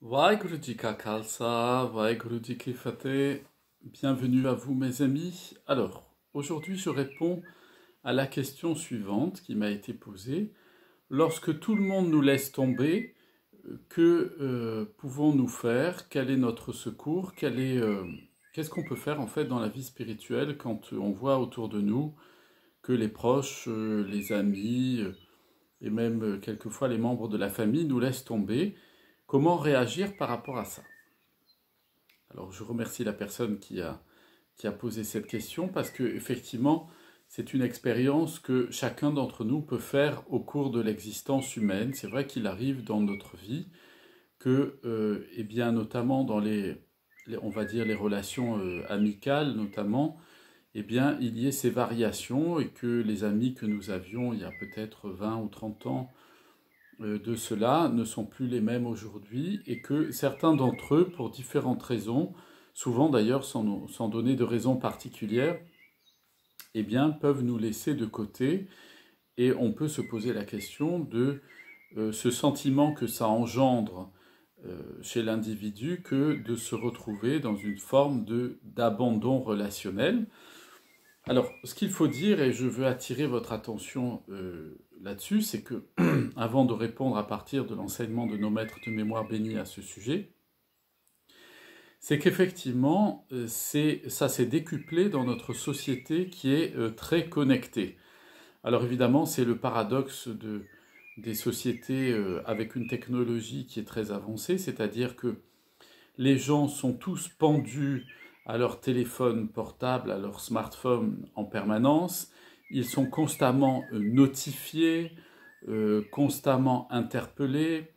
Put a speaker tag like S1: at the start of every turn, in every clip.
S1: Vaheguruji Ka Khalsa, Vaheguruji Ki Fateh. Bienvenue à vous mes amis. Alors, aujourd'hui je réponds à la question suivante qui m'a été posée. Lorsque tout le monde nous laisse tomber, que pouvons-nous faire? Quel est notre secours? Qu'est-ce qu'on peut faire en fait dans la vie spirituelle quand on voit autour de nous que les proches, les amis et même quelquefois les membres de la famille nous laissent tomber? Comment réagir par rapport à ça? Alors je remercie la personne qui a posé cette question parce que effectivement c'est une expérience que chacun d'entre nous peut faire au cours de l'existence humaine. C'est vrai qu'il arrive dans notre vie que, eh bien, notamment dans on va dire les relations amicales notamment, eh bien, il y ait ces variations et que les amis que nous avions il y a peut-être 20 ou 30 ans de cela ne sont plus les mêmes aujourd'hui et que certains d'entre eux, pour différentes raisons, souvent d'ailleurs sans donner de raison particulière, eh bien, peuvent nous laisser de côté et on peut se poser la question de ce sentiment que ça engendre chez l'individu que de se retrouver dans une forme d'abandon relationnel. Alors, ce qu'il faut dire, et je veux attirer votre attention là-dessus, c'est que, avant de répondre à partir de l'enseignement de nos maîtres de mémoire bénis à ce sujet, c'est qu'effectivement, ça s'est décuplé dans notre société qui est très connectée. Alors évidemment, c'est le paradoxe des sociétés avec une technologie qui est très avancée, c'est-à-dire que les gens sont tous pendus à leur téléphone portable, à leur smartphone en permanence. Ils sont constamment notifiés, constamment interpellés.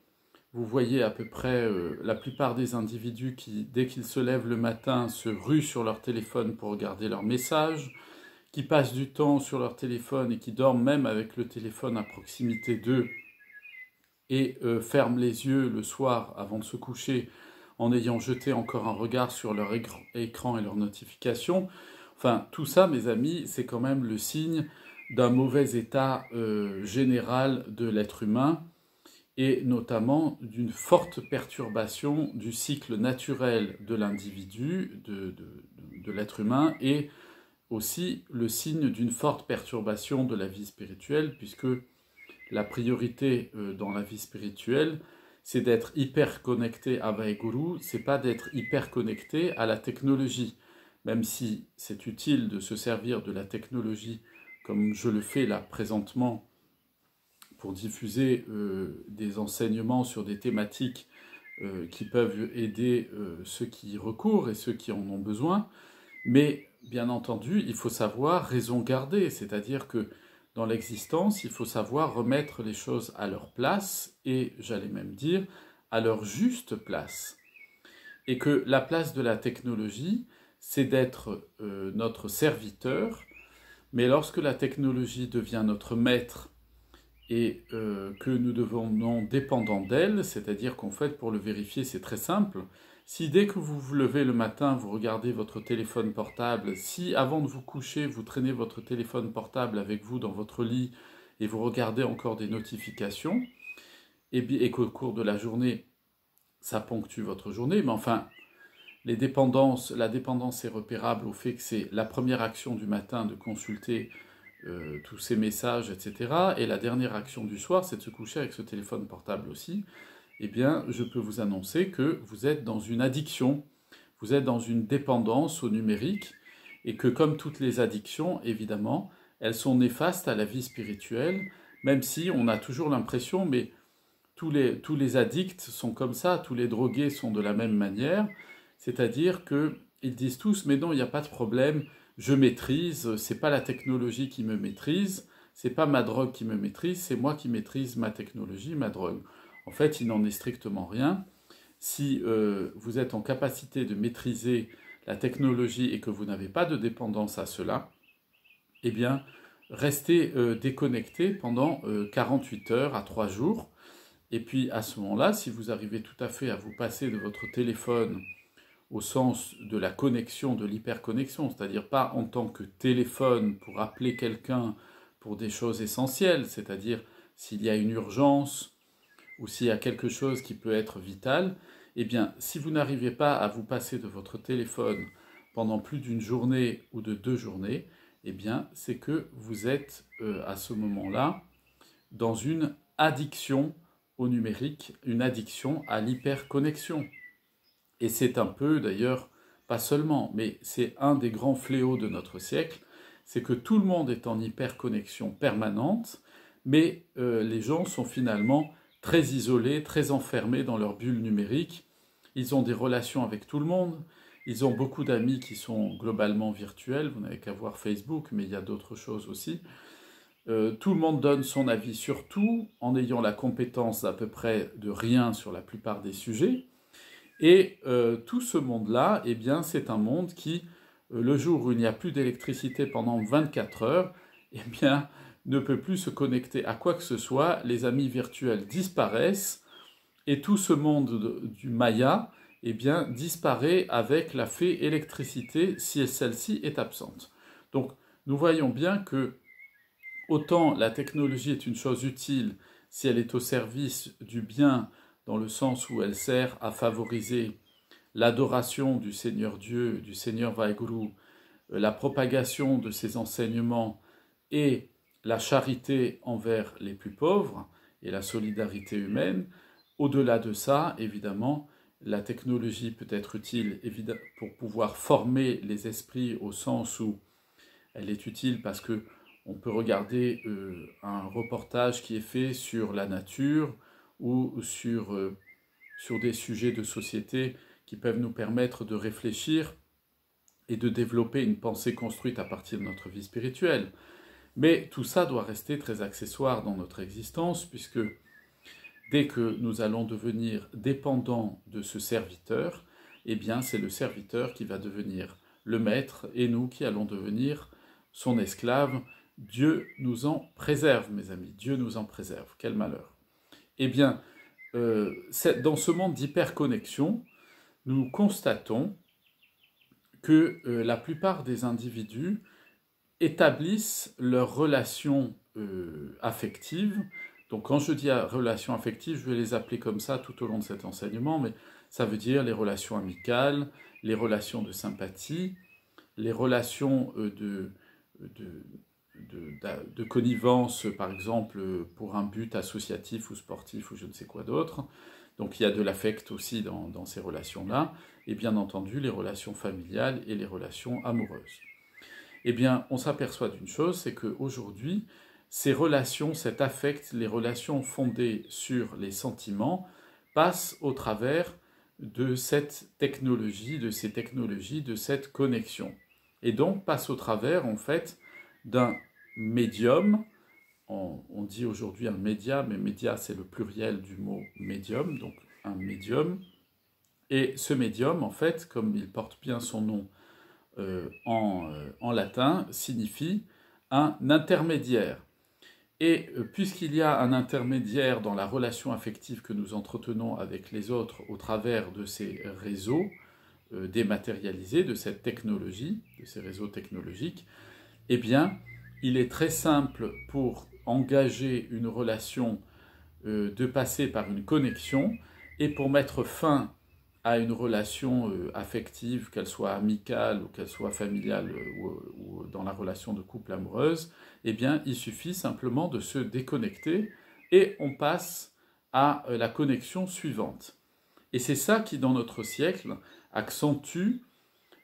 S1: Vous voyez à peu près la plupart des individus qui, dès qu'ils se lèvent le matin, se ruent sur leur téléphone pour regarder leurs messages, qui passent du temps sur leur téléphone et qui dorment même avec le téléphone à proximité d'eux et ferment les yeux le soir avant de se coucher en ayant jeté encore un regard sur leur écran et leurs notifications. Enfin, tout ça, mes amis, c'est quand même le signe d'un mauvais état général de l'être humain et notamment d'une forte perturbation du cycle naturel de l'individu, de l'être humain, et aussi le signe d'une forte perturbation de la vie spirituelle, puisque la priorité dans la vie spirituelle, c'est d'être hyper connecté à Vaheguru, c'est pas d'être hyper connecté à la technologie. Même si c'est utile de se servir de la technologie comme je le fais là présentement pour diffuser des enseignements sur des thématiques qui peuvent aider ceux qui y recourent et ceux qui en ont besoin. Mais bien entendu, il faut savoir raison garder, c'est-à-dire que dans l'existence, il faut savoir remettre les choses à leur place et, j'allais même dire, à leur juste place. Et que la place de la technologie, c'est d'être notre serviteur, mais lorsque la technologie devient notre maître et que nous devenons dépendants d'elle, c'est-à-dire qu'en fait, pour le vérifier, c'est très simple. Si dès que vous vous levez le matin, vous regardez votre téléphone portable, si avant de vous coucher, vous traînez votre téléphone portable avec vous dans votre lit et vous regardez encore des notifications, et qu'au cours de la journée, ça ponctue votre journée, mais enfin, la dépendance est repérable au fait que c'est la première action du matin de consulter tous ces messages, etc. Et la dernière action du soir, c'est de se coucher avec ce téléphone portable aussi. Eh bien, je peux vous annoncer que vous êtes dans une addiction, vous êtes dans une dépendance au numérique, et que comme toutes les addictions, évidemment, elles sont néfastes à la vie spirituelle, même si on a toujours l'impression, mais tous les addicts sont comme ça, tous les drogués sont de la même manière, c'est-à-dire qu'ils disent tous, mais non, il n'y a pas de problème, je maîtrise, c'est pas la technologie qui me maîtrise, c'est pas ma drogue qui me maîtrise, c'est moi qui maîtrise ma technologie, ma drogue. En fait, il n'en est strictement rien. Si vous êtes en capacité de maîtriser la technologie et que vous n'avez pas de dépendance à cela, eh bien, restez déconnecté pendant 48 heures à 3 jours. Et puis, à ce moment-là, si vous arrivez tout à fait à vous passer de votre téléphone au sens de la connexion, de l'hyperconnexion, c'est-à-dire pas en tant que téléphone pour appeler quelqu'un pour des choses essentielles, c'est-à-dire s'il y a une urgence ou s'il y a quelque chose qui peut être vital, Eh bien, si vous n'arrivez pas à vous passer de votre téléphone pendant plus d'une journée ou de 2 journées, eh bien, c'est que vous êtes à ce moment-là dans une addiction au numérique, une addiction à l'hyperconnexion. Et c'est un peu, d'ailleurs, pas seulement, mais c'est un des grands fléaux de notre siècle, c'est que tout le monde est en hyperconnexion permanente, mais les gens sont finalement très isolés, très enfermés dans leur bulle numérique. Ils ont des relations avec tout le monde, ils ont beaucoup d'amis qui sont globalement virtuels, vous n'avez qu'à voir Facebook, mais il y a d'autres choses aussi. Tout le monde donne son avis sur tout, en ayant la compétence d'à peu près de rien sur la plupart des sujets. Et tout ce monde-là, eh bien, c'est un monde qui, le jour où il n'y a plus d'électricité pendant 24 heures, eh bien, ne peut plus se connecter à quoi que ce soit. Les amis virtuels disparaissent et tout ce monde du Maya, eh bien, disparaît avec la fée électricité si celle-ci est absente. Donc, nous voyons bien que autant la technologie est une chose utile si elle est au service du bien, dans le sens où elle sert à favoriser l'adoration du Seigneur Dieu, du Seigneur Vaheguru, la propagation de ses enseignements et la charité envers les plus pauvres et la solidarité humaine. Au-delà de ça, évidemment, la technologie peut être utile pour pouvoir former les esprits au sens où elle est utile parce que on peut regarder un reportage qui est fait sur la nature ou sur des sujets de société qui peuvent nous permettre de réfléchir et de développer une pensée construite à partir de notre vie spirituelle. Mais tout ça doit rester très accessoire dans notre existence, puisque dès que nous allons devenir dépendants de ce serviteur, eh bien c'est le serviteur qui va devenir le maître et nous qui allons devenir son esclave. Dieu nous en préserve, mes amis, Dieu nous en préserve. Quel malheur. Eh bien, dans ce monde d'hyperconnexion, nous constatons que la plupart des individus établissent leurs relations affectives. Donc quand je dis relations affectives, je vais les appeler comme ça tout au long de cet enseignement, mais ça veut dire les relations amicales, les relations de sympathie, les relations de connivence, par exemple, pour un but associatif ou sportif ou je ne sais quoi d'autre. Donc il y a de l'affect aussi dans ces relations-là, et bien entendu les relations familiales et les relations amoureuses. Eh bien, on s'aperçoit d'une chose, c'est qu'aujourd'hui, ces relations, cet affect, les relations fondées sur les sentiments, passent au travers de cette technologie, de ces technologies, de cette connexion. Et donc passent au travers, en fait, d'un médium. On dit aujourd'hui un média, mais média c'est le pluriel du mot médium, donc un médium. Et ce médium, en fait, comme il porte bien son nom en latin, signifie un intermédiaire. Et puisqu'il y a un intermédiaire dans la relation affective que nous entretenons avec les autres au travers de ces réseaux dématérialisés, de cette technologie, de ces réseaux technologiques, eh bien, il est très simple pour engager une relation de passer par une connexion et pour mettre fin à une relation affective, qu'elle soit amicale ou qu'elle soit familiale ou dans la relation de couple amoureuse, eh bien, il suffit simplement de se déconnecter et on passe à la connexion suivante. Et c'est ça qui, dans notre siècle, accentue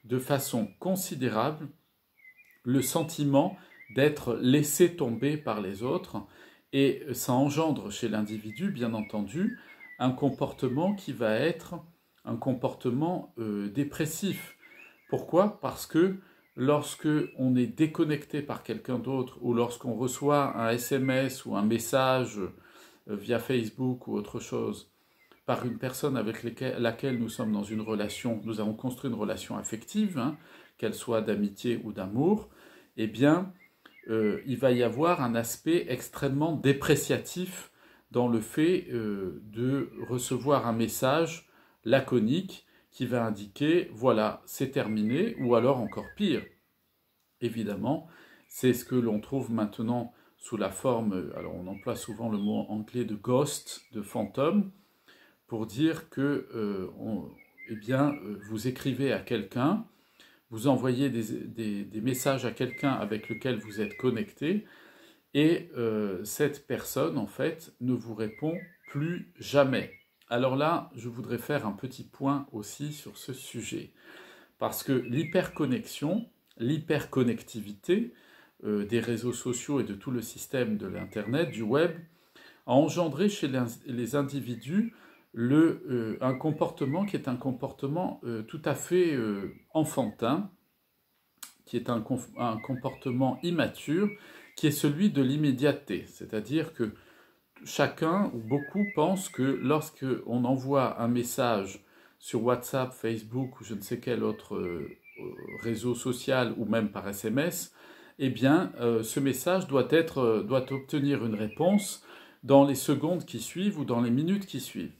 S1: de façon considérable le sentiment d'être laissé tomber par les autres, et ça engendre chez l'individu, bien entendu, un comportement qui va être un comportement dépressif. Pourquoi ? Parce que lorsque on est déconnecté par quelqu'un d'autre, ou lorsqu'on reçoit un SMS ou un message via Facebook ou autre chose, par une personne avec laquelle nous sommes dans une relation, nous avons construit une relation affective, hein, qu'elle soit d'amitié ou d'amour, eh bien, il va y avoir un aspect extrêmement dépréciatif dans le fait de recevoir un message laconique qui va indiquer « voilà, c'est terminé » ou alors encore pire. Évidemment, c'est ce que l'on trouve maintenant sous la forme, alors on emploie souvent le mot anglais de ghost, de fantôme, pour dire que eh bien, vous écrivez à quelqu'un, vous envoyez des messages à quelqu'un avec lequel vous êtes connecté, et cette personne, en fait, ne vous répond plus jamais. Alors là, je voudrais faire un petit point aussi sur ce sujet. Parce que l'hyperconnexion, l'hyperconnectivité des réseaux sociaux et de tout le système de l'Internet, du web, a engendré chez les individus un comportement qui est un comportement tout à fait enfantin, qui est un comportement immature, qui est celui de l'immédiateté. C'est-à-dire que chacun ou beaucoup pensent que lorsque on envoie un message sur WhatsApp, Facebook ou je ne sais quel autre réseau social ou même par SMS, eh bien ce message doit obtenir une réponse dans les secondes qui suivent ou dans les minutes qui suivent.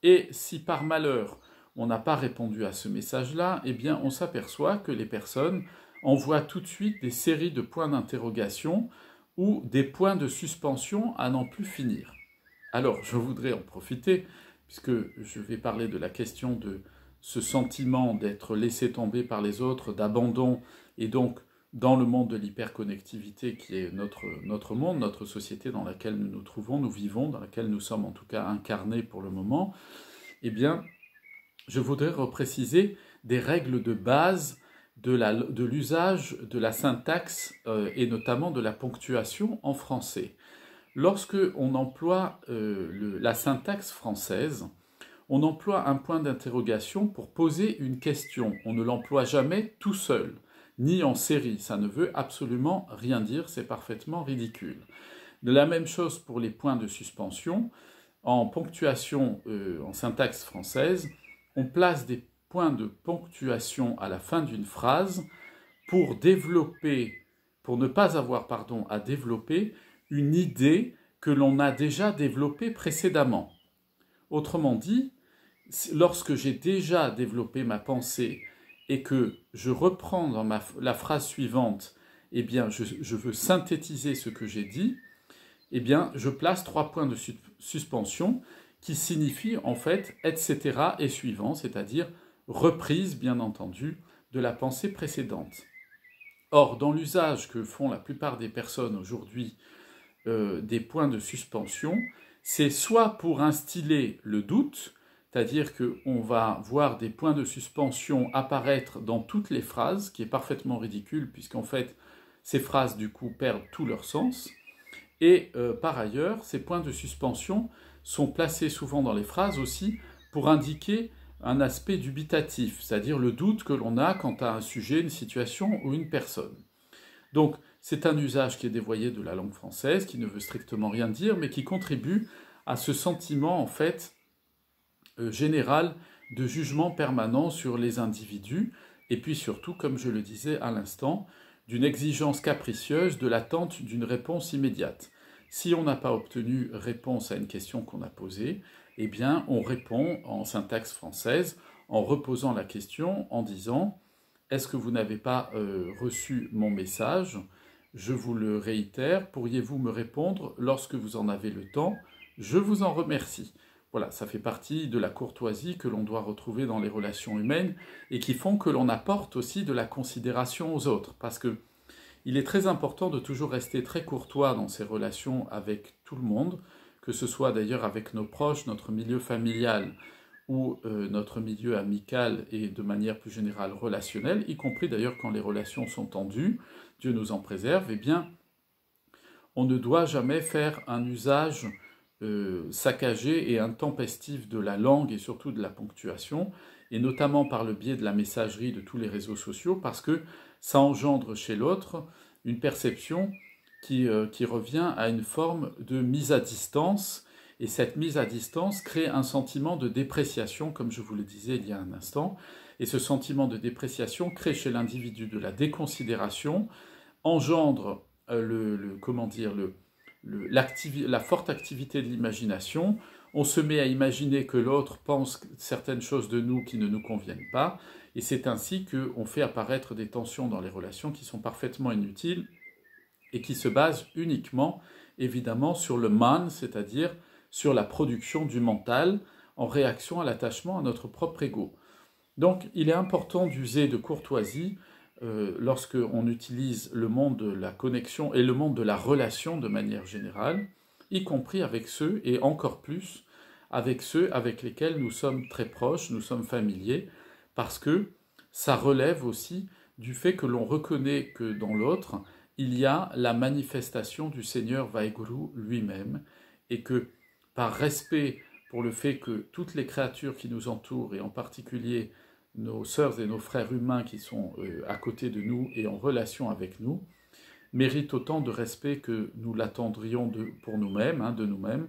S1: Et si par malheur on n'a pas répondu à ce message-là, eh bien on s'aperçoit que les personnes envoient tout de suite des séries de points d'interrogation ou des points de suspension à n'en plus finir. Alors, je voudrais en profiter, puisque je vais parler de la question de ce sentiment d'être laissé tomber par les autres, d'abandon, et donc dans le monde de l'hyperconnectivité qui est notre monde, notre société dans laquelle nous nous trouvons, nous vivons, dans laquelle nous sommes en tout cas incarnés pour le moment, eh bien, je voudrais repréciser des règles de base de l'usage de la syntaxe et notamment de la ponctuation en français. Lorsque on emploie la syntaxe française, on emploie un point d'interrogation pour poser une question. On ne l'emploie jamais tout seul, ni en série. Ça ne veut absolument rien dire, c'est parfaitement ridicule. De la même chose pour les points de suspension. En ponctuation, en syntaxe française, on place des points de ponctuation à la fin d'une phrase pour ne pas avoir, à développer une idée que l'on a déjà développée précédemment. Autrement dit, lorsque j'ai déjà développé ma pensée et que je reprends dans la phrase suivante, eh bien, je veux synthétiser ce que j'ai dit, eh bien, je place 3 points de suspension qui signifient en fait etc. et suivant, c'est-à-dire reprise, bien entendu, de la pensée précédente. Or, dans l'usage que font la plupart des personnes aujourd'hui des points de suspension, c'est soit pour instiller le doute, c'est-à-dire qu'on va voir des points de suspension apparaître dans toutes les phrases, ce qui est parfaitement ridicule, puisqu'en fait, ces phrases, du coup, perdent tout leur sens. Et par ailleurs, ces points de suspension sont placés souvent dans les phrases aussi pour indiquer un aspect dubitatif, c'est-à-dire le doute que l'on a quant à un sujet, une situation ou une personne. Donc, c'est un usage qui est dévoyé de la langue française, qui ne veut strictement rien dire, mais qui contribue à ce sentiment, en fait, général de jugement permanent sur les individus, et puis surtout, comme je le disais à l'instant, d'une exigence capricieuse de l'attente d'une réponse immédiate. Si on n'a pas obtenu réponse à une question qu'on a posée, eh bien, on répond en syntaxe française en reposant la question en disant « Est-ce que vous n'avez pas reçu mon message ? Je vous le réitère. Pourriez-vous me répondre lorsque vous en avez le temps ? Je vous en remercie. » Voilà, ça fait partie de la courtoisie que l'on doit retrouver dans les relations humaines et qui font que l'on apporte aussi de la considération aux autres. Parce que il est très important de toujours rester très courtois dans ses relations avec tout le monde, que ce soit d'ailleurs avec nos proches, notre milieu familial ou notre milieu amical et de manière plus générale relationnelle, y compris d'ailleurs quand les relations sont tendues, Dieu nous en préserve, eh bien, on ne doit jamais faire un usage saccagé et intempestif de la langue et surtout de la ponctuation, et notamment par le biais de la messagerie de tous les réseaux sociaux, parce que ça engendre chez l'autre une perception qui revient à une forme de mise à distance, et cette mise à distance crée un sentiment de dépréciation, comme je vous le disais il y a un instant, et ce sentiment de dépréciation crée chez l'individu de la déconsidération, engendre la forte activité de l'imagination. On se met à imaginer que l'autre pense certaines choses de nous qui ne nous conviennent pas, et c'est ainsi qu'on fait apparaître des tensions dans les relations qui sont parfaitement inutiles et qui se basent uniquement, évidemment, sur le man, c'est-à-dire sur la production du mental. en réaction à l'attachement à notre propre ego. Donc il est important d'user de courtoisie lorsqu'on utilise le monde de la connexion et le monde de la relation de manière générale, y compris avec ceux, et encore plus, avec ceux avec lesquels nous sommes très proches, nous sommes familiers, parce que ça relève aussi du fait que l'on reconnaît que dans l'autre, il y a la manifestation du Seigneur Vaheguru lui-même, et que par respect pour le fait que toutes les créatures qui nous entourent, et en particulier nos sœurs et nos frères humains qui sont à côté de nous et en relation avec nous, méritent autant de respect que nous l'attendrions pour nous-mêmes, de nous-mêmes,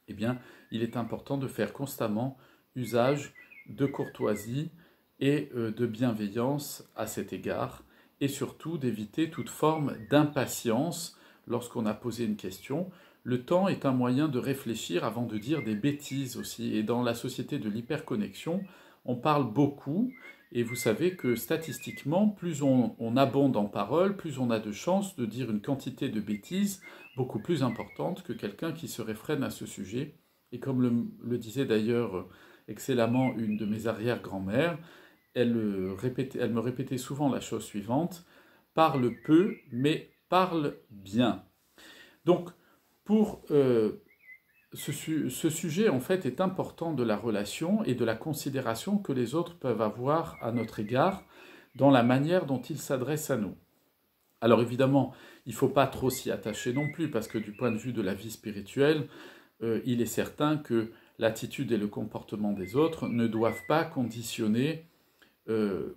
S1: eh bien, il est important de faire constamment usage de courtoisie et de bienveillance à cet égard, et surtout d'éviter toute forme d'impatience lorsqu'on a posé une question. Le temps est un moyen de réfléchir avant de dire des bêtises aussi, et dans la société de l'hyperconnexion, on parle beaucoup, et vous savez que statistiquement, plus on abonde en paroles, plus on a de chances de dire une quantité de bêtises beaucoup plus importante que quelqu'un qui se réfrène à ce sujet. Et comme le disait d'ailleurs excellemment une de mes arrière-grand-mères, elle me répétait souvent la chose suivante: parle peu, mais parle bien. Donc, pour ce sujet, en fait, est important de la relation et de la considération que les autres peuvent avoir à notre égard dans la manière dont ils s'adressent à nous. Alors évidemment, il ne faut pas trop s'y attacher non plus, parce que du point de vue de la vie spirituelle, il est certain que l'attitude et le comportement des autres ne doivent pas conditionner,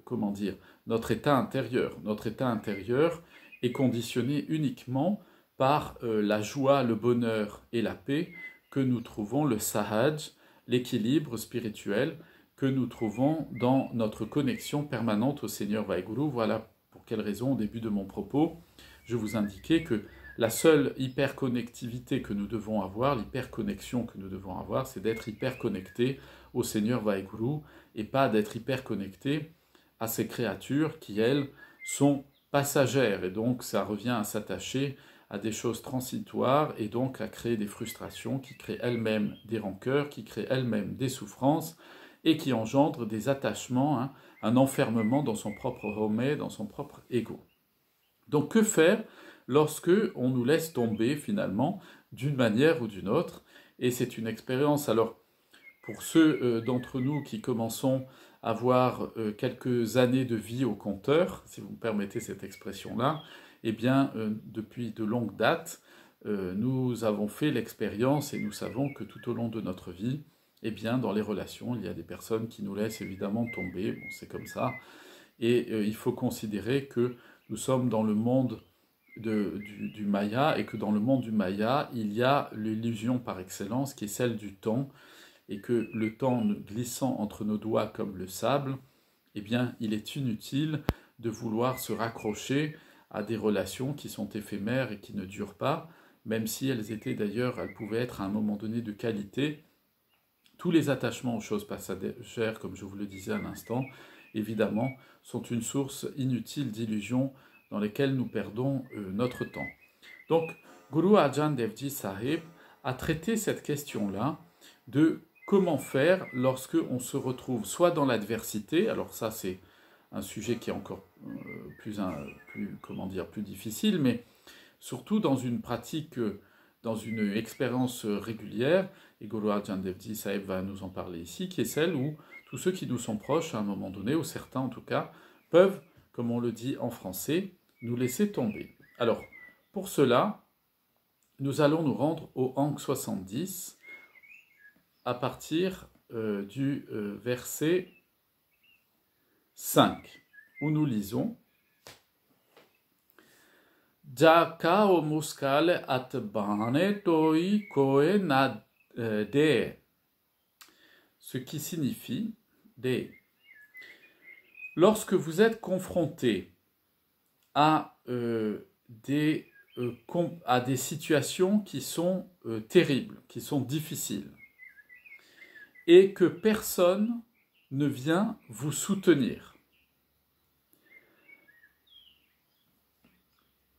S1: comment dire, notre état intérieur. Notre état intérieur est conditionné uniquement par la joie, le bonheur et la paix que nous trouvons, le sahaj, l'équilibre spirituel que nous trouvons dans notre connexion permanente au Seigneur Vaheguru. Voilà pour quelle raison, au début de mon propos, je vous indiquais que la seule hyperconnectivité que nous devons avoir, l'hyperconnexion que nous devons avoir, c'est d'être hyperconnecté au Seigneur Vaheguru et pas d'être hyperconnecté à ces créatures qui, elles, sont passagères. Et donc, ça revient à s'attacher à des choses transitoires et donc à créer des frustrations qui créent elles-mêmes des rancœurs, qui créent elles-mêmes des souffrances et qui engendrent des attachements, un enfermement dans son propre home, dans son propre ego. Donc que faire lorsque on nous laisse tomber finalement d'une manière ou d'une autre? Et c'est une expérience. Alors pour ceux d'entre nous qui commençons à avoir quelques années de vie au compteur, si vous me permettez cette expression-là, eh bien depuis de longues dates, nous avons fait l'expérience et nous savons que tout au long de notre vie, eh bien dans les relations, il y a des personnes qui nous laissent évidemment tomber, bon c'est comme ça, et il faut considérer que nous sommes dans le monde du Maya, et que dans le monde du Maya, il y a l'illusion par excellence qui est celle du temps, et que le temps glissant entre nos doigts comme le sable, eh bien, il est inutile de vouloir se raccrocher à des relations qui sont éphémères et qui ne durent pas, même si elles étaient d'ailleurs, elles pouvaient être à un moment donné de qualité. Tous les attachements aux choses passagères, comme je vous le disais à l'instant, évidemment, sont une source inutile d'illusions dans lesquelles nous perdons notre temps. Donc, Guru Arjan Devji Sahib a traité cette question-là de comment faire lorsque on se retrouve soit dans l'adversité, alors ça c'est un sujet qui est encore plus difficile, mais surtout dans une pratique, dans une expérience régulière, et Guru Arjan Devji Sahib va nous en parler ici, qui est celle où tous ceux qui nous sont proches à un moment donné, ou certains en tout cas, peuvent, comme on le dit en français, nous laisser tomber. Alors, pour cela, nous allons nous rendre au Ankh 70 à partir du verset 5, où nous lisons Jaka o muskal atbane toi koe na de, ce qui signifie lorsque vous êtes confronté à des situations qui sont terribles, qui sont difficiles, et que personne ne vient vous soutenir.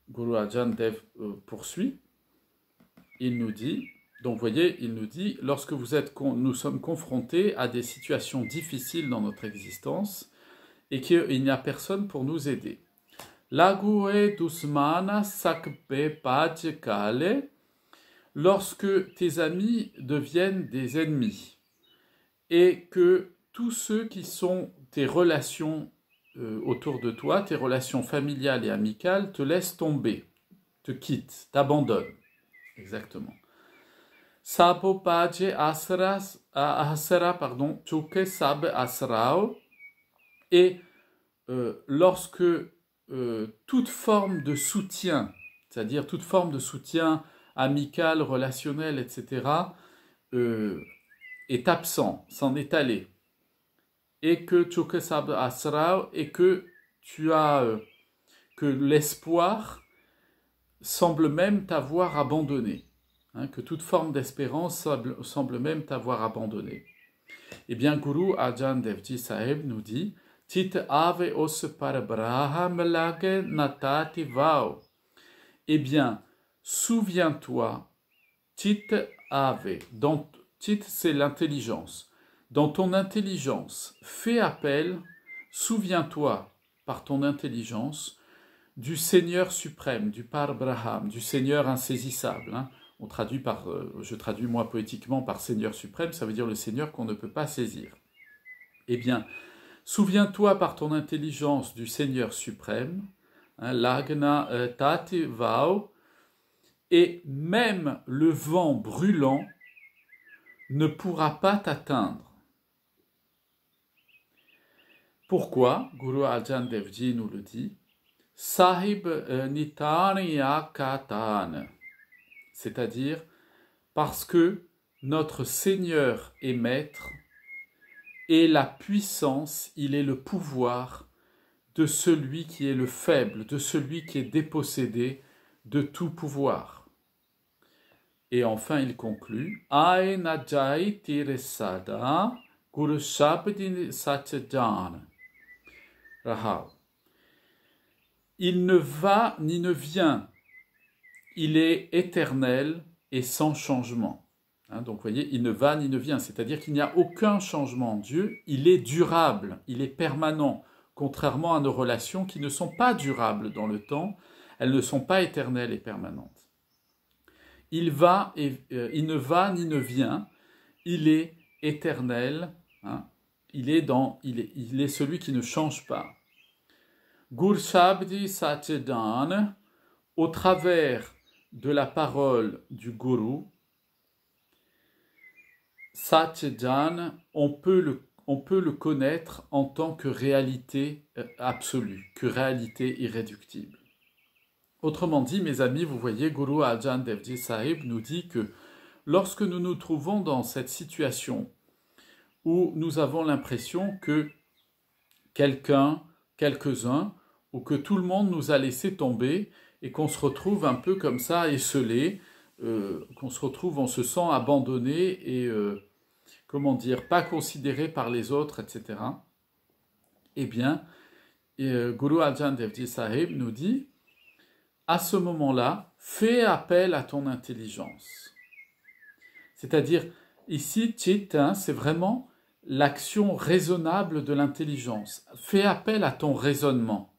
S1: Guru Arjan Dev poursuit, il nous dit Donc, vous voyez, il nous dit, lorsque nous sommes confrontés à des situations difficiles dans notre existence et qu'il n'y a personne pour nous aider. Lague dusmana sakpe kale, lorsque tes amis deviennent des ennemis et que tous ceux qui sont tes relations autour de toi, tes relations familiales et amicales, te laissent tomber, te quittent, t'abandonnent. Exactement. Sabo paje asra, chuke sab asrao. Et lorsque toute forme de soutien, c'est-à-dire toute forme de soutien amical, relationnel, etc., est absent, s'en est allé, et que chuke sab asrao, et que tu as que l'espoir semble même t'avoir abandonné, hein, que toute forme d'espérance semble même t'avoir abandonné. Eh bien, Guru Ajahn Devji Sahib nous dit Tit ave os parabraham lage natati vao. Eh bien, souviens-toi, Tit ave. Tit, c'est l'intelligence. Dans ton intelligence, fais appel, souviens-toi par ton intelligence du Seigneur suprême, du Parabraham, du Seigneur insaisissable. Hein. Je traduis moi poétiquement par Seigneur suprême, ça veut dire le Seigneur qu'on ne peut pas saisir. Eh bien, souviens-toi par ton intelligence du Seigneur suprême, hein, Lagna Tati Vao, et même le vent brûlant ne pourra pas t'atteindre. Pourquoi? Guru Ajahn Devji nous le dit. Sahib Nitaniya Katan, c'est-à-dire parce que notre Seigneur est maître et la puissance, il est le pouvoir de celui qui est le faible, de celui qui est dépossédé de tout pouvoir. Et enfin il conclut Aina Jai Tiresada Guru Shabdi Satyajan Rahal. Il ne va ni ne vient, il est éternel et sans changement. Hein, donc vous voyez, il ne va ni ne vient, c'est-à-dire qu'il n'y a aucun changement en Dieu, il est durable, il est permanent, contrairement à nos relations qui ne sont pas durables dans le temps, elles ne sont pas éternelles et permanentes. Il ne va ni ne vient, il est éternel, hein, il est celui qui ne change pas. Gur Shabdi Satyadan, au travers de la parole du Guru, Satyadan, on peut le connaître en tant que réalité absolue, que réalité irréductible. Autrement dit, mes amis, vous voyez, Guru Ajahn Devji Sahib nous dit que lorsque nous nous trouvons dans cette situation où nous avons l'impression que quelques-uns, ou que tout le monde nous a laissé tomber et qu'on se retrouve un peu comme ça, esselé, qu'on se retrouve, on se sent abandonné et, pas considéré par les autres, etc. Eh bien, Guru Ajahn Devji Sahib nous dit, à ce moment-là, fais appel à ton intelligence. C'est-à-dire, ici, Chit, c'est vraiment l'action raisonnable de l'intelligence. Fais appel à ton raisonnement.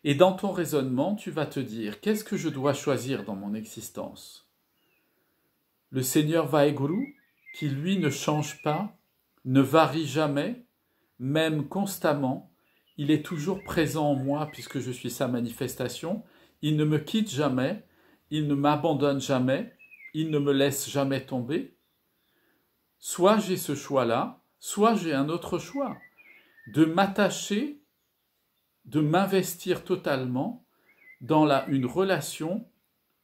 S1: Et dans ton raisonnement, tu vas te dire, qu'est-ce que je dois choisir dans mon existence? Le Seigneur Vaheguru, qui lui ne change pas, ne varie jamais, même constamment, il est toujours présent en moi puisque je suis sa manifestation, il ne me quitte jamais, il ne m'abandonne jamais, il ne me laisse jamais tomber. Soit j'ai ce choix-là, soit j'ai un autre choix, de m'attacher, de m'investir totalement dans une relation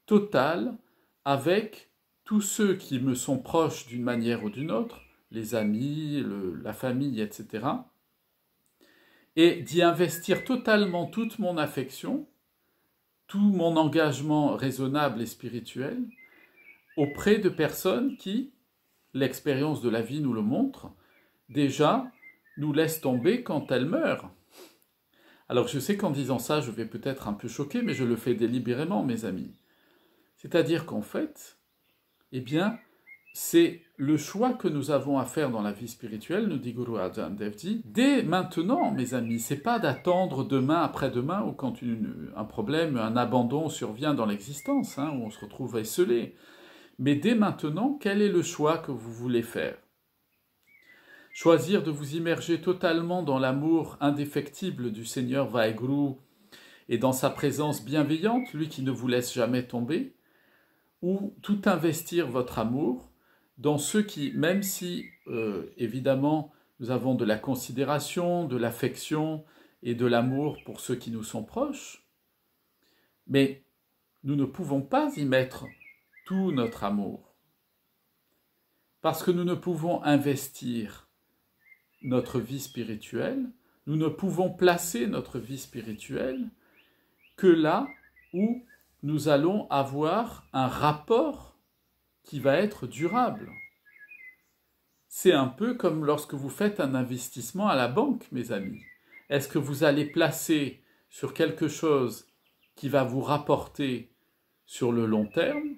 S1: totale avec tous ceux qui me sont proches d'une manière ou d'une autre, les amis, la famille, etc., et d'y investir totalement toute mon affection, tout mon engagement raisonnable et spirituel auprès de personnes qui, l'expérience de la vie nous le montre, déjà nous laissent tomber quand elles meurent. Alors je sais qu'en disant ça, je vais peut-être un peu choquer, mais je le fais délibérément, mes amis. C'est-à-dire qu'en fait, Eh bien, c'est le choix que nous avons à faire dans la vie spirituelle, nous dit Guru Arjan Dev Ji, dès maintenant, mes amis. C'est pas d'attendre demain, après-demain, ou quand un problème, un abandon survient dans l'existence, où on se retrouve esselé. Mais dès maintenant, quel est le choix que vous voulez faire? Choisir de vous immerger totalement dans l'amour indéfectible du Seigneur Vaheguru et dans sa présence bienveillante, lui qui ne vous laisse jamais tomber, ou tout investir votre amour dans ceux qui, même si évidemment nous avons de la considération, de l'affection et de l'amour pour ceux qui nous sont proches, mais nous ne pouvons pas y mettre tout notre amour, parce que nous ne pouvons investir notre vie spirituelle, nous ne pouvons placer notre vie spirituelle que là où nous allons avoir un rapport qui va être durable. C'est un peu comme lorsque vous faites un investissement à la banque, mes amis. Est-ce que vous allez placer sur quelque chose qui va vous rapporter sur le long terme,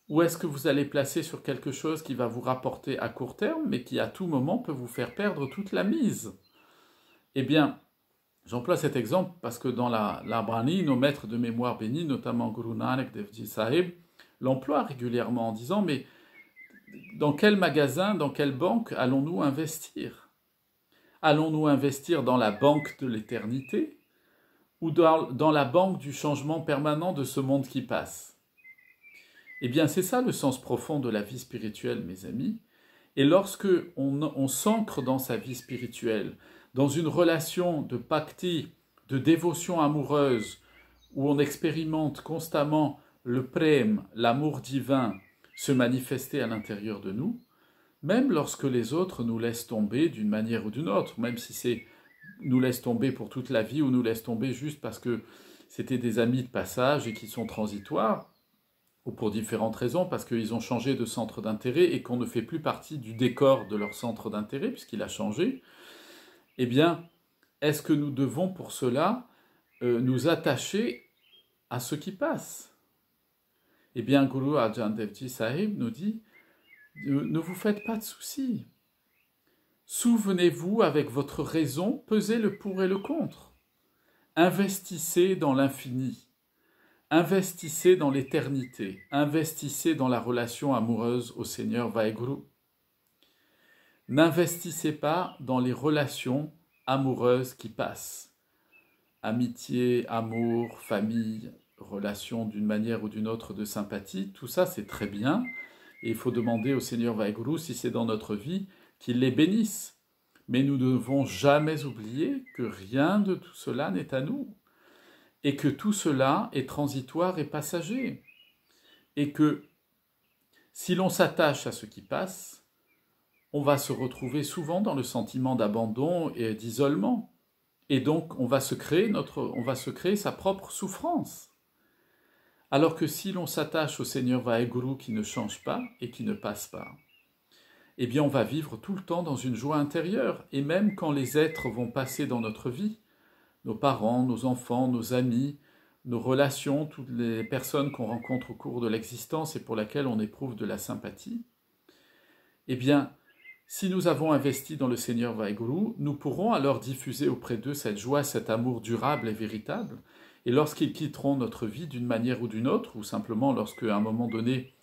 S1: ou est-ce que vous allez placer sur quelque chose qui va vous rapporter à court terme, mais qui à tout moment peut vous faire perdre toute la mise? Eh bien, j'emploie cet exemple parce que dans la Brahmi, nos maîtres de mémoire bénis, notamment Guru Nanak Dev Ji Sahib, l'emploient régulièrement en disant « Mais dans quel magasin, dans quelle banque allons-nous investir? Allons-nous investir dans la banque de l'éternité ou dans la banque du changement permanent de ce monde qui passe ?» Eh bien, c'est ça le sens profond de la vie spirituelle, mes amis. Et lorsque on s'ancre dans sa vie spirituelle, dans une relation de bhakti, de dévotion amoureuse, où on expérimente constamment le prem, l'amour divin, se manifester à l'intérieur de nous, même lorsque les autres nous laissent tomber d'une manière ou d'une autre, même si c'est nous laissent tomber pour toute la vie ou nous laissent tomber juste parce que c'était des amis de passage et qui sont transitoires, ou pour différentes raisons, parce qu'ils ont changé de centre d'intérêt et qu'on ne fait plus partie du décor de leur centre d'intérêt, puisqu'il a changé, eh bien, est-ce que nous devons pour cela nous attacher à ce qui passe? Eh bien, Guru Arjan Dev Ji Sahib nous dit, ne vous faites pas de soucis. Souvenez-vous avec votre raison, pesez le pour et le contre. Investissez dans l'infini. Investissez dans l'éternité, investissez dans la relation amoureuse au Seigneur Vaheguru. N'investissez pas dans les relations amoureuses qui passent. Amitié, amour, famille, relations d'une manière ou d'une autre de sympathie, tout ça c'est très bien. Et il faut demander au Seigneur Vaheguru, si c'est dans notre vie, qu'il les bénisse. Mais nous ne devons jamais oublier que rien de tout cela n'est à nous. Et que tout cela est transitoire et passager. Et que si l'on s'attache à ce qui passe, on va se retrouver souvent dans le sentiment d'abandon et d'isolement. Et donc on va se créer sa propre souffrance. Alors que si l'on s'attache au Seigneur Vaheguru qui ne change pas et qui ne passe pas, eh bien on va vivre tout le temps dans une joie intérieure. Et même quand les êtres vont passer dans notre vie, nos parents, nos enfants, nos amis, nos relations, toutes les personnes qu'on rencontre au cours de l'existence et pour lesquelles on éprouve de la sympathie, eh bien, si nous avons investi dans le Seigneur Vaheguru, nous pourrons alors diffuser auprès d'eux cette joie, cet amour durable et véritable, et lorsqu'ils quitteront notre vie d'une manière ou d'une autre, ou simplement lorsque, à un moment donné,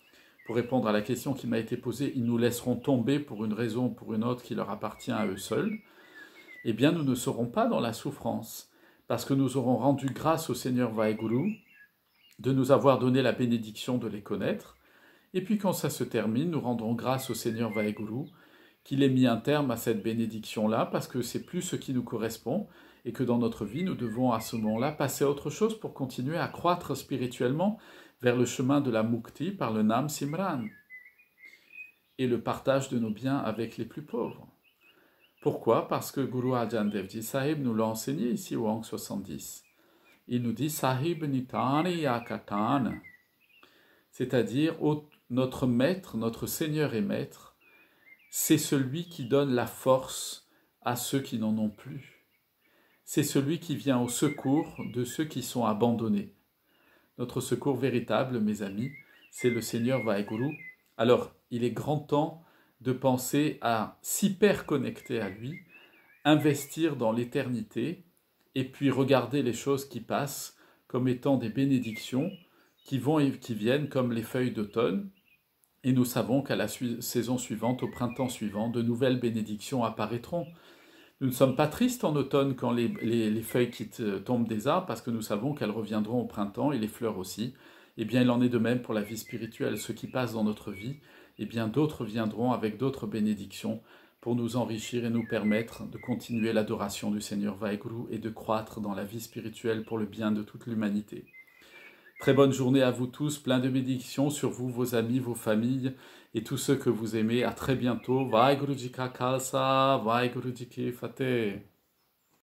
S1: pour répondre à la question qui m'a été posée, ils nous laisseront tomber pour une raison ou pour une autre qui leur appartient à eux seuls, eh bien nous ne serons pas dans la souffrance, parce que nous aurons rendu grâce au Seigneur Vaheguru de nous avoir donné la bénédiction de les connaître, et puis quand ça se termine, nous rendrons grâce au Seigneur Vaheguru qu'il ait mis un terme à cette bénédiction-là, parce que c'est plus ce qui nous correspond, et que dans notre vie, nous devons à ce moment-là passer à autre chose pour continuer à croître spirituellement vers le chemin de la Mukti par le Nam Simran, et le partage de nos biens avec les plus pauvres. Pourquoi? Parce que Guru Arjan Dev Ji Sahib nous l'a enseigné ici au Hang 70. Il nous dit Sahib Nitani Yakatan, c'est-à-dire notre maître, notre Seigneur et maître, c'est celui qui donne la force à ceux qui n'en ont plus. C'est celui qui vient au secours de ceux qui sont abandonnés. Notre secours véritable, mes amis, c'est le Seigneur Vaheguru, Alors, il est grand temps de penser à s'hyper connecter à lui, investir dans l'éternité, et puis regarder les choses qui passent comme étant des bénédictions qui vont et qui viennent comme les feuilles d'automne. Et nous savons qu'à la saison suivante, au printemps suivant, de nouvelles bénédictions apparaîtront. Nous ne sommes pas tristes en automne quand les feuilles tombent des arbres, parce que nous savons qu'elles reviendront au printemps, et les fleurs aussi. Eh bien, il en est de même pour la vie spirituelle. Ce qui passe dans notre vie, eh bien, d'autres viendront avec d'autres bénédictions pour nous enrichir et nous permettre de continuer l'adoration du Seigneur Vaheguru et de croître dans la vie spirituelle pour le bien de toute l'humanité. Très bonne journée à vous tous, plein de bénédictions sur vous, vos amis, vos familles et tous ceux que vous aimez. À très bientôt. Vaheguru Ji Ka Khalsa, Vaheguru Ji Ki Fateh.